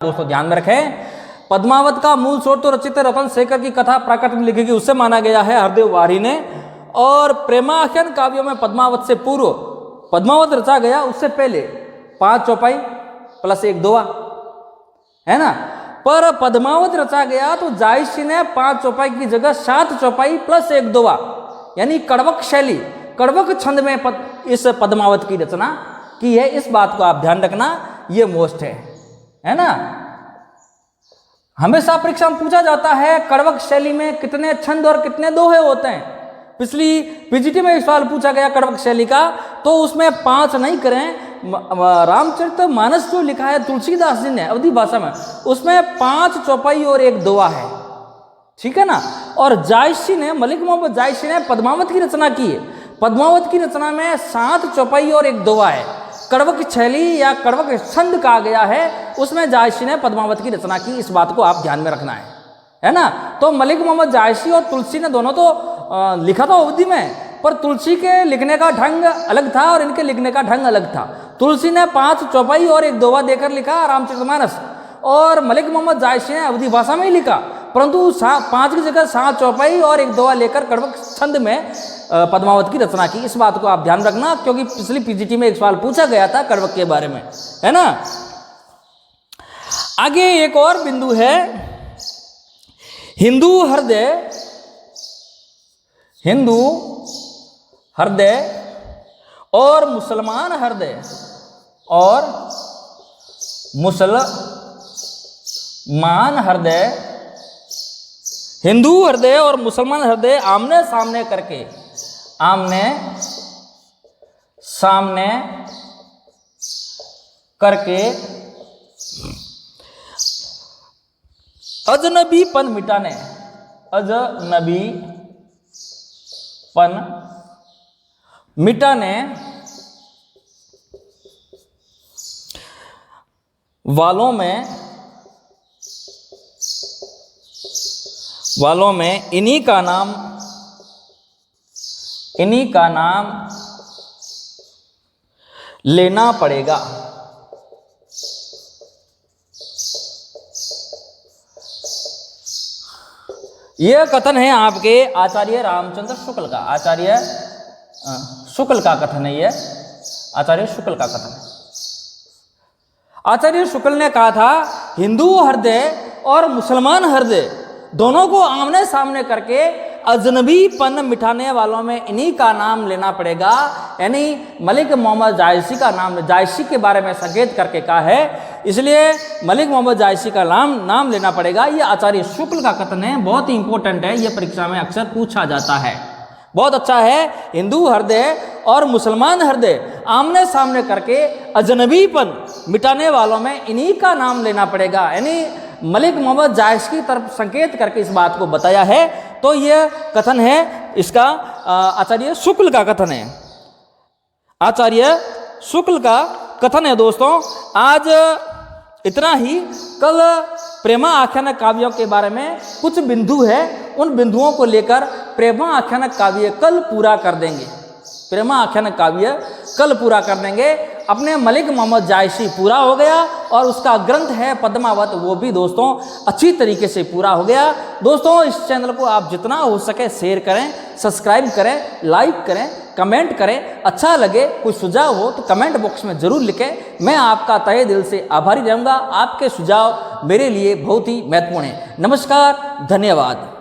दोस्तों ध्यान में रखें, पद्मावत का मूल स्रोत तो रचित रतन शेखर की कथा प्राकृत में लिखी गई उससे माना गया है हरदेव वारी ने। और प्रेमाख्यान काव्यों में पद्मावत से पूर्व पद्मावत रचा गया, उससे पहले 5 चौपाई प्लस 1 दोहा है ना। पर पद्मावत रचा गया तो जायसी ने 5 चौपाई की जगह 7 चौपाई प्लस 1 दोहा यानी कड़वक शैली, कड़वक छंद में इस पद्मावत की रचना की है। इस बात को आप ध्यान रखना, ये मोस्ट है ना। हमेशा परीक्षा में पूछा जाता है कड़वक शैली में कितने छंद और कितने दोहे होते हैं। पिछली पीजीटी में एक सवाल पूछा गया कड़वक शैली का, तो उसमें 5 नहीं करें। रामचरितमानस जो लिखा है तुलसीदास जी ने अवधी भाषा में, उसमें 5 चौपाई और 1 दोहा है, ठीक है ना। और जायसी ने, मलिक मोहम्मद जायसी ने पद्मावत की रचना की है। पद्मावत की रचना में 7 चौपाई और 1 दोहा है। कड़वक शैली या कड़वक छंद कहा गया है, उसमें जायसी ने पद्मावत की रचना की। इस बात को आप ध्यान में रखना है ना। तो मलिक मोहम्मद जायसी और तुलसी ने दोनों तो लिखा था अवधी में, पर तुलसी के लिखने का ढंग अलग था और इनके लिखने का ढंग अलग था। तुलसी ने 5 चौपाई और 1 दोहा देकर लिखा रामचरितमानस, और मलिक मोहम्मद जायसी ने अवधी भाषा में ही लिखा, परंतु 5 की जगह 7 चौपाई और 1 दोहा लेकर कड़वक छंद में पद्मावत की रचना की। इस बात को आप ध्यान रखना, क्योंकि पिछली पीजीटी में एक सवाल पूछा गया था कड़वक के बारे में, है ना। आगे एक और बिंदु है, हिंदू हृदय और मुसलमान हृदय और मुसलमान हृदय, हिंदू हृदय और मुसलमान हृदय आमने सामने करके अजनबीपन मिटाने वालों में इन्हीं का नाम लेना पड़ेगा। यह कथन है आपके आचार्य रामचंद्र शुक्ल का, आचार्य शुक्ल का कथन है। यह आचार्य शुक्ल का कथन है। आचार्य शुक्ल ने कहा था हिंदू हृदय और मुसलमान हृदय दोनों को आमने सामने करके अजनबीपन मिटाने वालों में इन्हीं का नाम लेना पड़ेगा। यानी मलिक मोहम्मद जायसी का नाम, जायसी के बारे में संकेत करके कहा है, इसलिए मलिक मोहम्मद जायसी का नाम लेना पड़ेगा। ये आचार्य शुक्ल का कथन है, बहुत ही इंपॉर्टेंट है, ये परीक्षा में अक्सर पूछा जाता है। बहुत अच्छा है, हिंदू हृदय और मुसलमान हृदय आमने सामने करके अजनबीपन मिटाने वालों में इन्हीं का नाम लेना पड़ेगा। यानी मलिक मोहम्मद जायसी की तरफ संकेत करके इस बात को बताया है। तो यह कथन है इसका आचार्य शुक्ल का कथन है, आचार्य शुक्ल का कथन है। दोस्तों आज इतना ही। कल प्रेमा आख्यान काव्यों के बारे में कुछ बिंदु है, उन बिंदुओं को लेकर प्रेमा आख्यान काव्य कल पूरा कर देंगे। प्रेमा आख्यान काव्य कल पूरा कर देंगे। अपने मलिक मोहम्मद जायसी पूरा हो गया और उसका ग्रंथ है पद्मावत, वो भी दोस्तों अच्छी तरीके से पूरा हो गया। दोस्तों इस चैनल को आप जितना हो सके शेयर करें, सब्सक्राइब करें, लाइक करें, कमेंट करें। अच्छा लगे, कोई सुझाव हो तो कमेंट बॉक्स में ज़रूर लिखें। मैं आपका तहे दिल से आभारी रहूँगा। आपके सुझाव मेरे लिए बहुत ही महत्वपूर्ण है। नमस्कार, धन्यवाद।